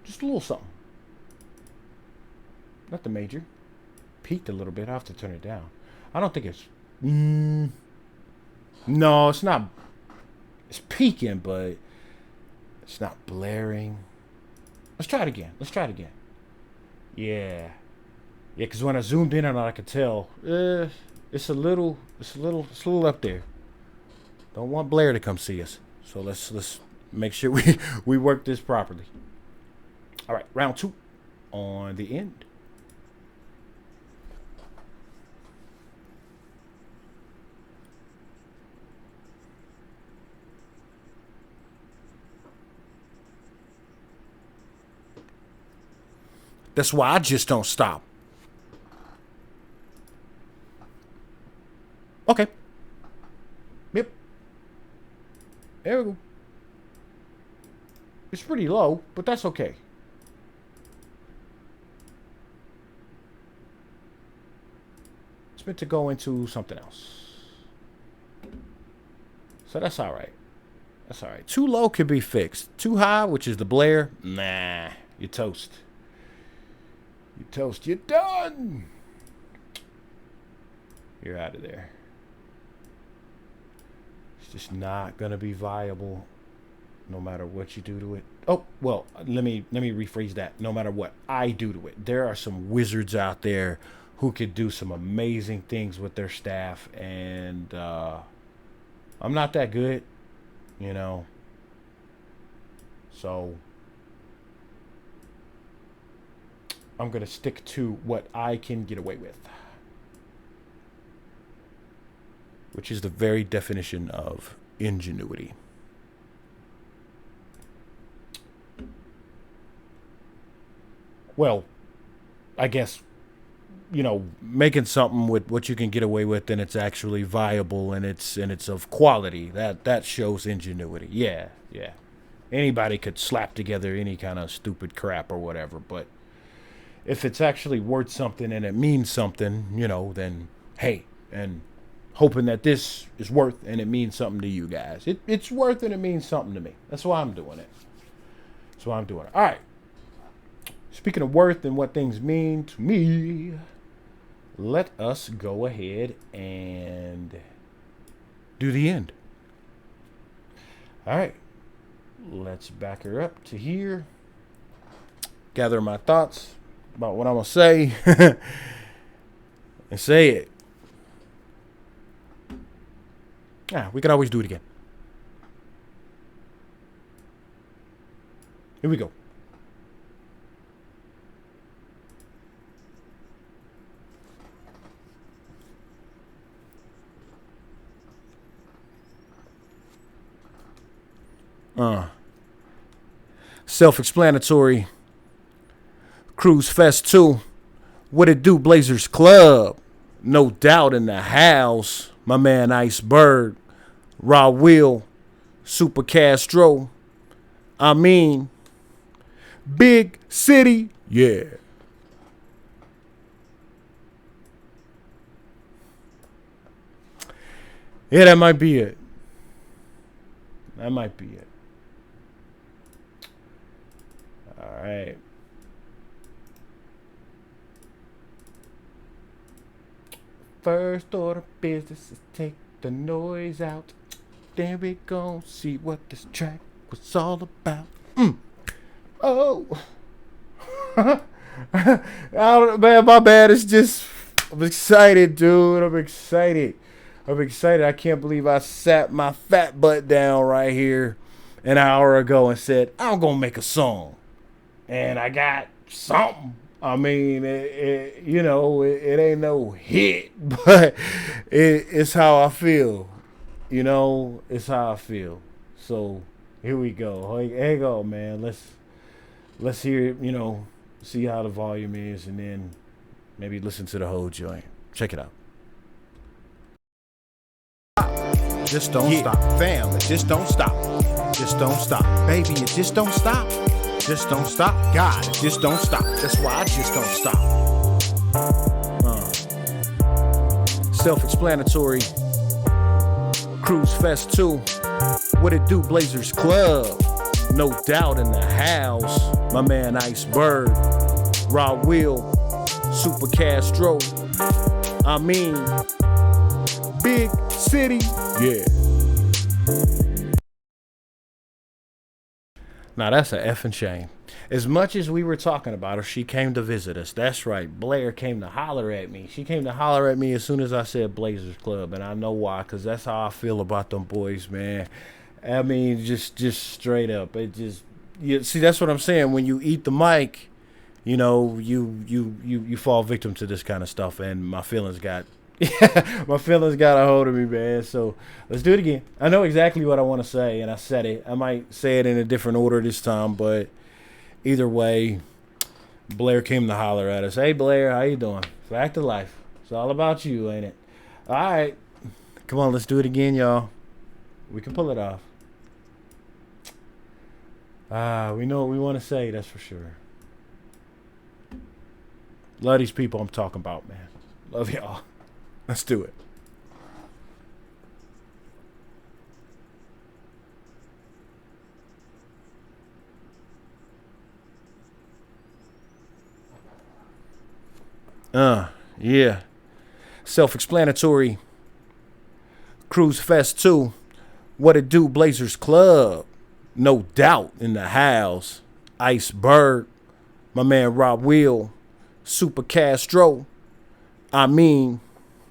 Speaker 1: Just a little something. Nothing major. Peaked a little bit. I have to turn it down. I don't think it's... No, it's not... It's peaking, but it's not blaring. Let's try it again. Yeah. Yeah, because when I zoomed in on it, I could tell... It's a little up there. Don't want Blair to come see us. So let's make sure we work this properly. All right, round 2 on the end. That's why I just don't stop. Okay. Yep. There we go. It's pretty low, but that's okay. It's meant to go into something else. So that's all right. That's all right. Too low could be fixed. Too high, which is the blare, nah, you're toast. You're toast. You're done. You're out of there. It's just not gonna be viable, no matter what you do to it. Oh, well, let me rephrase that. No matter what I do to it, there are some wizards out there who could do some amazing things with their staff, and I'm not that good, you know. So I'm gonna stick to what I can get away with, which is the very definition of ingenuity. Well, I guess, you know, making something with what you can get away with and it's actually viable and it's of quality. That shows ingenuity. Yeah. Anybody could slap together any kind of stupid crap or whatever, but if it's actually worth something and it means something, you know, then hey, and hoping that this is worth and it means something to you guys. It's worth and it means something to me. That's why I'm doing it. All right. Speaking of worth and what things mean to me, let us go ahead and do the end. All right. Let's back her up to here. Gather my thoughts about what I'm going to say. And say it. We can always do it again. Here we go. Self-explanatory. Cruise Fest 2. What it do, Blazers Club? No doubt in the house. My man Iceberg. Raw Will. Super Castro. I mean, big city. Yeah. Yeah, that might be it. All right. First order of business is take the noise out. Then we gon' see what this track was all about. Oh. I don't, man, my bad. It's just, I'm excited, dude. I'm excited. I can't believe I sat my fat butt down right here an hour ago and said, I'm going to make a song. And I got something. I mean, it ain't no hit, but it's how I feel. You know, it's how I feel. So here we go. Hang on, man. Let's hear it, you know, see how the volume is, and then maybe listen to the whole joint. Check it out. Just don't stop, fam. Just don't stop. Just don't stop, baby. It just don't stop. Just don't stop, God. It just don't stop. That's why I just don't stop. Self-explanatory. Cruise Fest 2. What it do, Blazers Club? No doubt in the house. My man Iceberg. Raw Will. Super Castro. I mean, big city. Yeah. Now that's a effing shame. As much as we were talking about her, she came to visit us. That's right. Blair came to holler at me. She came to holler at me as soon as I said Blazers Club, and I know why, because that's how I feel about them boys, man. I mean, just straight up. It just, you see, that's what I'm saying. When you eat the mic, you know, you fall victim to this kind of stuff, and my feelings got a hold of me, man. So let's do it again. I know exactly what I want to say, and I said it. I might say it in a different order this time, but either way, Blair came to holler at us. Hey, Blair, how you doing? Back to life. It's all about you, ain't it? All right. Come on, let's do it again, y'all. We can pull it off. We know what we want to say, that's for sure. Love these people I'm talking about, man. Love y'all. Let's do it. Yeah. Self-explanatory. Cruise Fest 2. What it do, Blazers Club. No doubt in the house. Iceberg. My man Rob Will. Super Castro. I mean,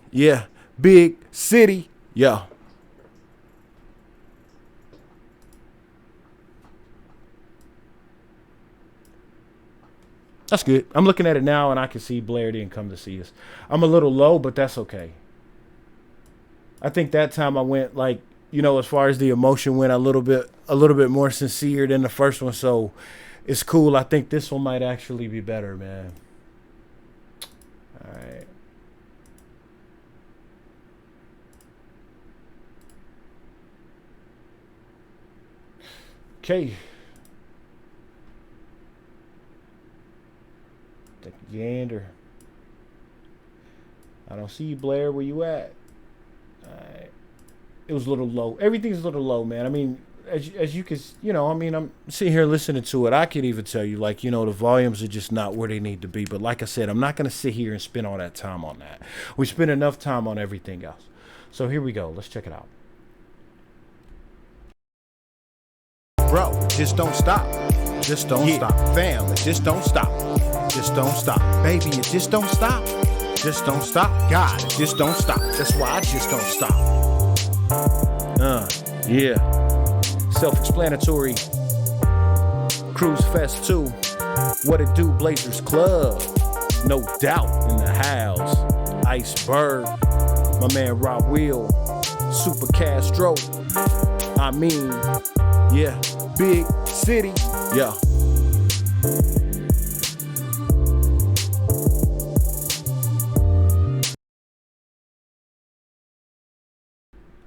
Speaker 1: yeah. Big city. Yeah. That's good. I'm looking at it now and I can see Blair didn't come to see us. I'm a little low, but that's okay. I think that time I went like, you know, as far as the emotion went a little bit more sincere than the first one. So it's cool. I think this one might actually be better, man. All right. Okay. Take a gander. I don't see you, Blair. Where you at? Alright. It was a little low. Everything's a little low, man. I mean, as you can, you know, I mean, I'm sitting here listening to it. I could even tell you, like, you know, the volumes are just not where they need to be. But like I said, I'm not going to sit here and spend all that time on that. We spend enough time on everything else. So here we go. Let's check it out. Bro, just don't stop. Just don't stop. Family, just don't stop. Just don't stop. Baby, it just don't stop. Just don't stop. God, it just don't stop. That's why I just don't stop. Yeah. Self-explanatory. Cruise Fest 2. What it do, Blazers Club. No doubt in the house. Iceberg. My man Rob Will. Super Castro. I mean, yeah. Big city. Yeah.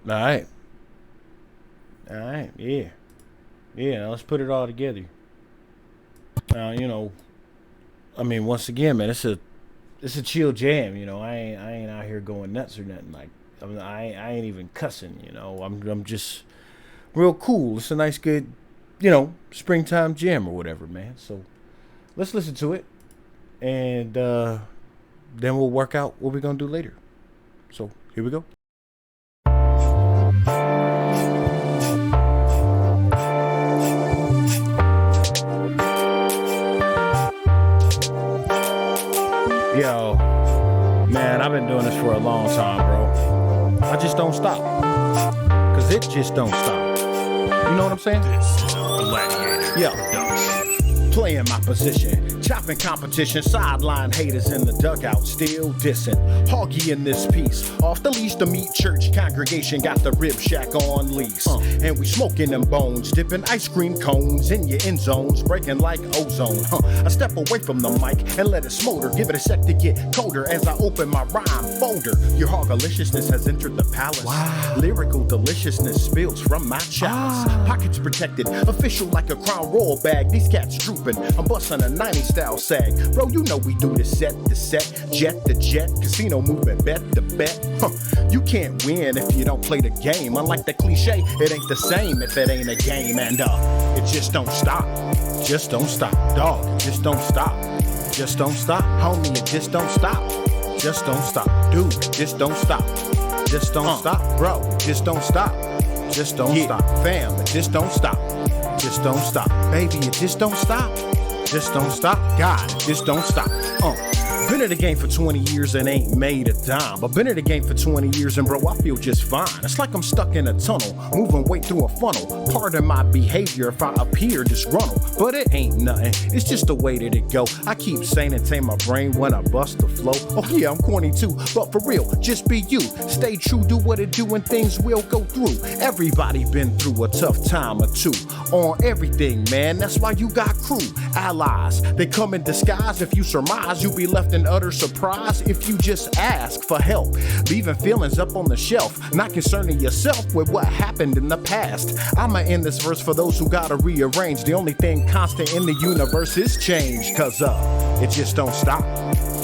Speaker 1: All right. Yeah. Now let's put it all together. You know, I mean, once again, man, it's a chill jam. You know, I ain't out here going nuts or nothing. Like, I ain't even cussing. You know, I'm just real cool. It's a nice, good, you know, springtime jam or whatever, man. So let's listen to it, and then we'll work out what we're gonna do later. So here we go. Yo, man, I've been doing this for a long time, bro. I just don't stop. Cause it just don't stop. You know what I'm saying?
Speaker 2: This is a gladiator.
Speaker 1: Yeah.
Speaker 2: Production.
Speaker 1: Playing my position, chopping competition, sideline haters in the dugout, still dissing. Hoggy in this piece, off the leash to meet church congregation, got the Ribshack on lease. And we smoking them bones, dipping ice cream cones in your end zones, breaking like ozone. I step away from the mic and let it smolder, give it a sec to get colder as I open my rhyme folder. Your hog-aliciousness has entered the palace. Wow. Lyrical deliciousness spills from my chalice. Pockets protected, official like a Crown Royal bag. These cats drooping, I'm busting a 90s style sag. Bro, you know we do the set to set, jet to jet, casino movement, bet to bet. You can't win if you don't play the game. Unlike the cliche, it ain't the same if it ain't a game. And it just don't stop. Just don't stop, dog. Just don't stop. Just don't stop, homie. It just don't stop. Just don't stop, dude. Just don't stop. Just don't stop, bro. Just don't stop. Just don't stop, fam. It just don't stop. Just don't stop, baby. It just don't stop. Just don't stop, God. It just don't stop. Been in the game for 20 years and ain't made a dime. But been in the game for 20 years and bro, I feel just fine. It's like I'm stuck in a tunnel, moving weight through a funnel. Pardon my behavior if I appear disgruntled, but it ain't nothing. It's just the way that it go. I keep saying and tame my brain when I bust the flow. Oh yeah, I'm corny too, but for real, just be you. Stay true, do what it do, and things will go through. Everybody been through a tough time or two. On everything, man, that's why you got crew. Allies, they come in disguise. If you surmise, you'll be left in utter surprise if you just ask for help. Leaving feelings up on the shelf, not concerning yourself with what happened in the past. I'ma end this verse for those who gotta rearrange. The only thing constant in the universe is change, cause it just don't stop.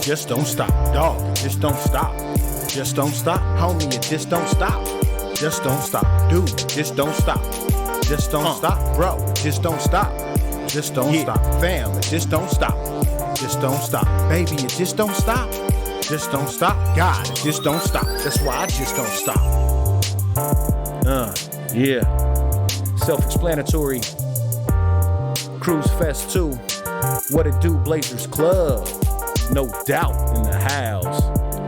Speaker 1: Just don't stop, dog, it just don't stop. Just don't stop, homie, it just don't stop. Just don't stop, dude, just don't stop. Just don't stop, bro, just don't stop. Just don't stop, fam, it just don't stop. Just don't stop, baby, it just don't stop. Just don't stop, God, it just don't stop. That's why I just don't stop. Yeah. Self-explanatory. Cruise Fest 2. What it do, Blazers Club. No doubt in the house.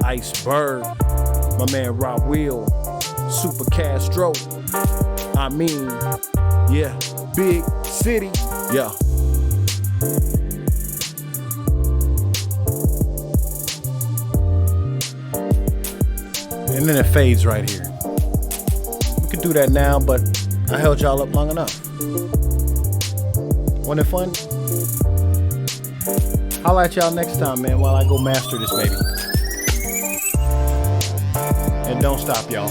Speaker 1: Iceberg. My man Rob Wheel. Super Castro. I mean, yeah. Big City. Yeah. And then it fades right here. We could do that now, but I held y'all up long enough. Wasn't it fun? Holla at y'all next time, man, while I go master this baby. And don't stop, y'all.